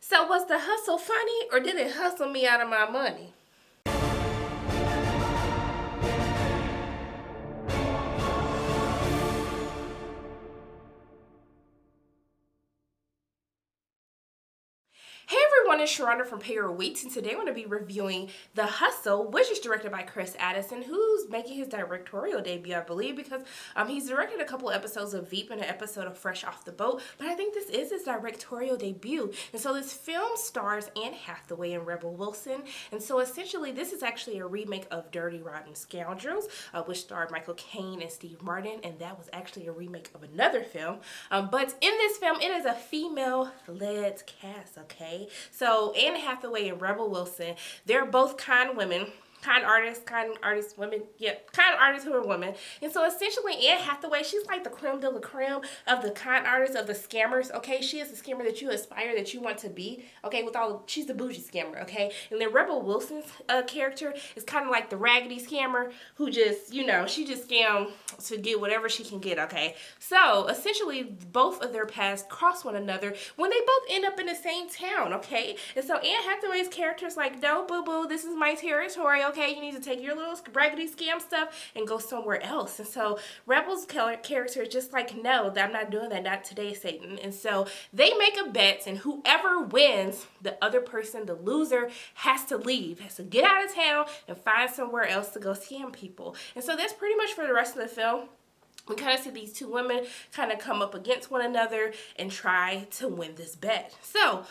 So was the hustle funny or did it hustle me out of my money? Hey everyone, it's Sharonda from Pay Your Weeks, and today I'm going to be reviewing The Hustle, which is directed by Chris Addison, who's making his directorial debut, I believe, because he's directed a couple episodes of Veep and an episode of Fresh Off the Boat, but I think this is his directorial debut. And so this film stars Anne Hathaway and Rebel Wilson, and so essentially this is actually a remake of Dirty Rotten Scoundrels, which starred Michael Caine and Steve Martin, and that was actually a remake of another film. But in this film, it is a female-led cast, okay? So Anne Hathaway and Rebel Wilson, they're both kind women. Kind artists, women, yeah, kind artists who are women. And so essentially Anne Hathaway, she's like the creme de la creme of the con artists, of the scammers, okay? She is the scammer that you aspire, that you want to be, okay? She's the bougie scammer, okay? And then Rebel Wilson's character is kind of like the raggedy scammer who just, she just scam to get whatever she can get, okay? So essentially both of their paths cross one another when they both end up in the same town, okay? And so Anne Hathaway's character is like, no, boo-boo, this is my territory, okay? You need to take your little raggedy scam stuff and go somewhere else. And so Rebel's character is just like, no, I'm not doing that, not today, Satan. And so they make a bet, and whoever wins, the other person, the loser, has to leave, has to get out of town and find somewhere else to go scam people. And so that's pretty much for the rest of the film. We kind of see these two women kind of come up against one another and try to win this bet. So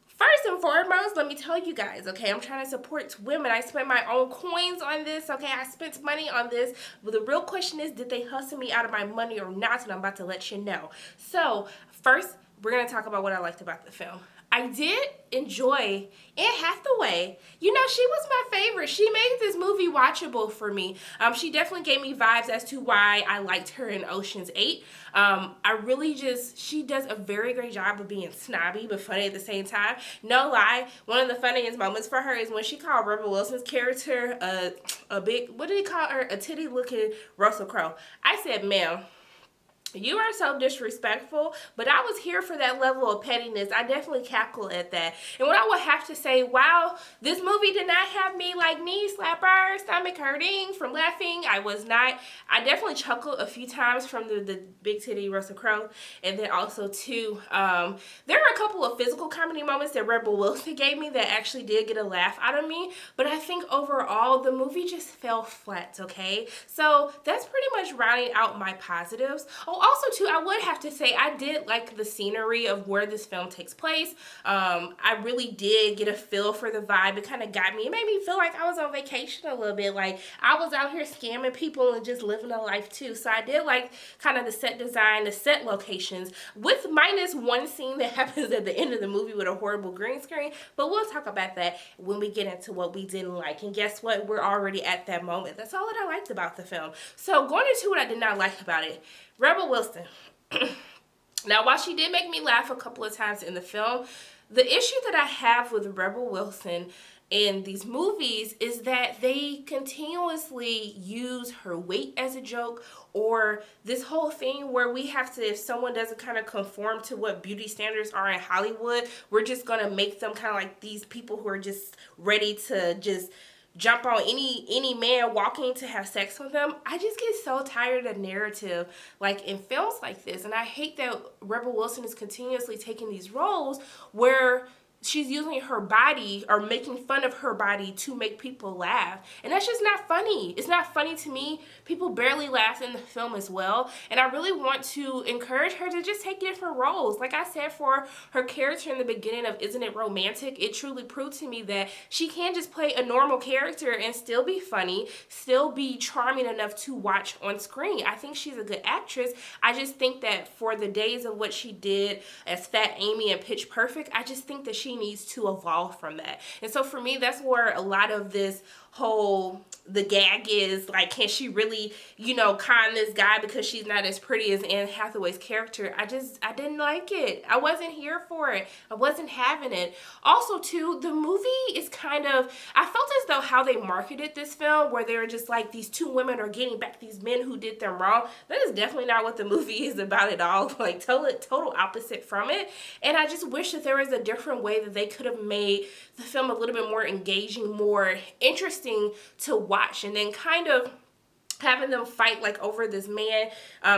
first and foremost, let me tell you guys, okay, I'm trying to support women. I spent my own coins on this, okay? I spent money on this. But the real question is, did they hustle me out of my money or not? And I'm about to let you know. So first, we're going to talk about what I liked about the film. I did enjoy Anne Hathaway. She was my favorite. She made this movie watchable for me. She definitely gave me vibes as to why I liked her in Ocean's 8. She does a very great job of being snobby but funny at the same time. No lie, one of the funniest moments for her is when she called Rebel Wilson's character a big, what did he call her? A titty-looking Russell Crowe. I said, ma'am, you are so disrespectful, but I was here for that level of pettiness. I definitely cackle at that. And what I would have to say, wow, this movie did not have me like knee slapper, stomach hurting from laughing. I definitely chuckled a few times from the big titty Russell Crowe. And then also too, there were a couple of physical comedy moments that Rebel Wilson gave me that actually did get a laugh out of me. But I think overall, the movie just fell flat, okay? So that's pretty much rounding out my positives. Oh, also too, I would have to say I did like the scenery of where this film takes place. I really did get a feel for the vibe. It kind of got me. It made me feel like I was on vacation a little bit. Like I was out here scamming people and just living a life too. So I did like kind of the set design, the set locations, with minus one scene that happens at the end of the movie with a horrible green screen. But we'll talk about that when we get into what we didn't like. And guess what? We're already at that moment. That's all that I liked about the film. So going into what I did not like about it, Rebel Wilson. Now, while she did make me laugh a couple of times in the film, the issue that I have with Rebel Wilson in these movies is that they continuously use her weight as a joke, or this whole thing where we have to, if someone doesn't kind of conform to what beauty standards are in Hollywood, we're just going to make them kind of like these people who are just ready to just jump on any man walking to have sex with them. I just get so tired of narrative like in films like this, and I hate that Rebel Wilson is continuously taking these roles where she's using her body or making fun of her body to make people laugh. And that's just not funny. It's not funny to me. People barely laugh in the film as well. And I really want to encourage her to just take different roles. Like I said, for her character in the beginning of Isn't It Romantic, it truly proved to me that she can just play a normal character and still be funny, still be charming enough to watch on screen. I think she's a good actress. I just think that for the days of what she did as Fat Amy and Pitch Perfect, I just think that she needs to evolve from that. And so for me, that's where a lot of this the gag is like, can she really, con this guy because she's not as pretty as Anne Hathaway's character? I didn't like it. I wasn't here for it. I wasn't having it. Also, too, the movie is kind of, I felt as though how they marketed this film, where they were just like, these two women are getting back these men who did them wrong. That is definitely not what the movie is about at all. Like, total opposite from it. And I just wish that there was a different way that they could have made the film a little bit more engaging, more interesting to watch, and then kind of having them fight like over this man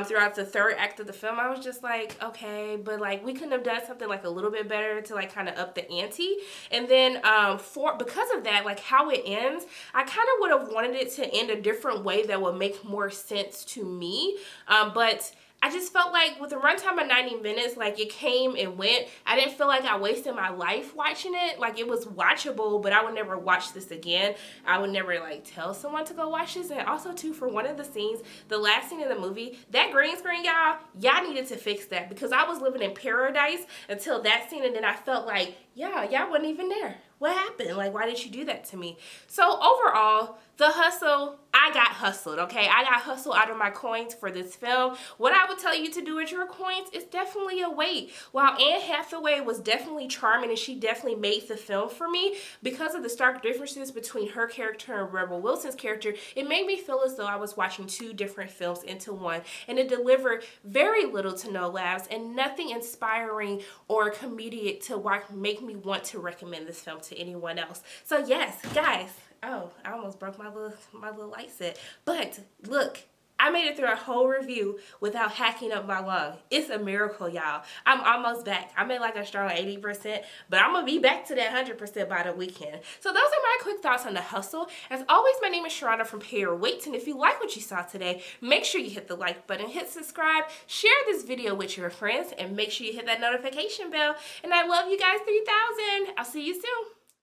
throughout the third act of the film. I was just like, okay, but like we couldn't have done something like a little bit better to like kind of up the ante. And then because of that, like how it ends, I kind of would have wanted it to end a different way that would make more sense to me, but I just felt like with a runtime of 90 minutes, like it came and went. I didn't feel like I wasted my life watching it. Like it was watchable, but I would never watch this again. I would never like tell someone to go watch this. And also too, for one of the scenes, the last scene in the movie, that green screen, y'all needed to fix that, because I was living in paradise until that scene, and then I felt like, y'all wasn't even there. What happened? Like, why did you do that to me? So overall, The Hustle, I got hustled, okay? I got hustled out of my coins for this film. What I would tell you to do with your coins is definitely a wait. While Anne Hathaway was definitely charming and she definitely made the film for me, because of the stark differences between her character and Rebel Wilson's character, it made me feel as though I was watching two different films into one. And it delivered very little to no laughs and nothing inspiring or comedic to make me want to recommend this film to anyone else. So yes, guys. Oh, I almost broke my little light set. But look, I made it through a whole review without hacking up my lung. It's a miracle, y'all. I'm almost back. I'm at like a strong 80%, but I'm going to be back to that 100% by the weekend. So those are my quick thoughts on The Hustle. As always, my name is Sharona from Pay Your Weight, and if you like what you saw today, make sure you hit the like button, hit subscribe, share this video with your friends, and make sure you hit that notification bell. And I love you guys 3000. I'll see you soon.